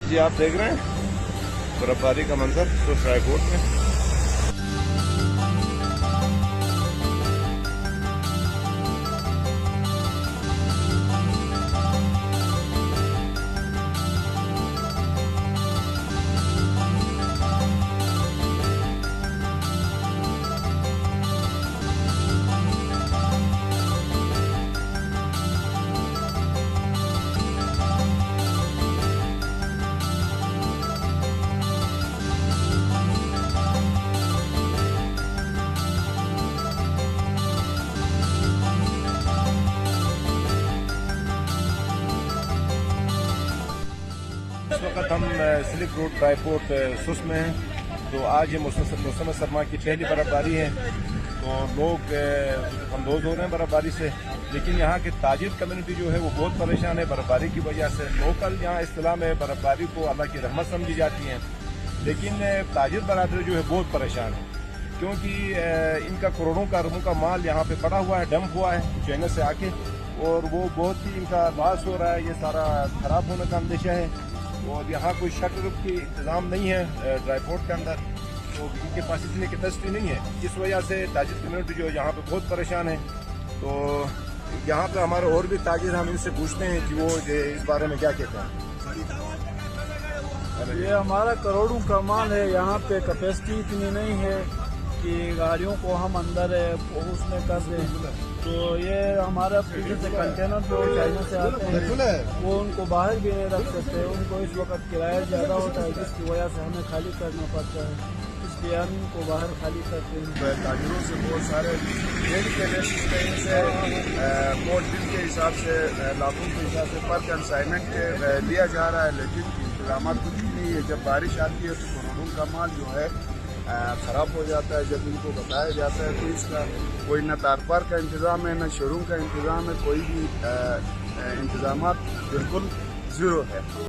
जी आप देख रहे हैं बर्फबारी का मंजर सुस्त एयरपोर्ट में। इस वक्त हम स्लिप रोड ड्राईपोर्ट सुस्त में हैं। तो आज ये मौसम सरमा की पहली बर्फबारी है, तो लोग अंदोज हो रहे हैं बर्फबारी से। लेकिन यहाँ के ताजिर कम्युनिटी जो है वो बहुत परेशान है बर्फबारी की वजह से। लोकल यहाँ इस्तिलाह में बर्फबारी को अल्लाह की रहमत समझी जाती है, लेकिन ताजिर बरादरी जो है बहुत परेशान है, क्योंकि इनका करोड़ों का रुपयों का माल यहाँ पे पड़ा हुआ है, डंप हुआ है चाइना से आके, और वो बहुत ही इनका लॉस हो रहा है। ये सारा खराब होने का अंदेशा है, और यहाँ कोई शटर की इंतज़ाम नहीं है ड्राईपोर्ट के अंदर, तो इनके पास इतनी कैपेसिटी नहीं है। इस वजह से ताजिर कम्युनिटी जो है यहाँ पे बहुत परेशान है। तो यहाँ पे हमारे और भी ताजिर, हम इनसे पूछते हैं कि वो इस बारे में क्या कहते हैं। ये हमारा करोड़ों का माल है, यहाँ पे कैपेसिटी इतनी नहीं है कि गाड़ियों को हम अंदर उसमें कर दें। तो ये हमारा पीछे से कंटेनर जो चाइना से आते हैं वो उनको बाहर भी नहीं रख सकते। उनको इस वक्त किराया ज़्यादा होता है, जिसकी वजह से हमें खाली करना पड़ता है, इसलिए हम इनको बाहर खाली करते हैं। ताजिरों से बहुत सारे डेली के बेसिस पे इनसे मोट दिन के हिसाब से, लाखों के हिसाब से पर कंसाइनमेंट लिया जा रहा है, लेकिन इंतजाम कुछ नहीं है। जब बारिश आती है तो करोड़ों का माल जो है ख़राब हो जाता है। जब इनको बताया जाता है तो इसका कोई न तारपार का इंतज़ाम है, न शोरूम का इंतज़ाम है, कोई भी इंतज़ाम बिल्कुल ज़ीरो है।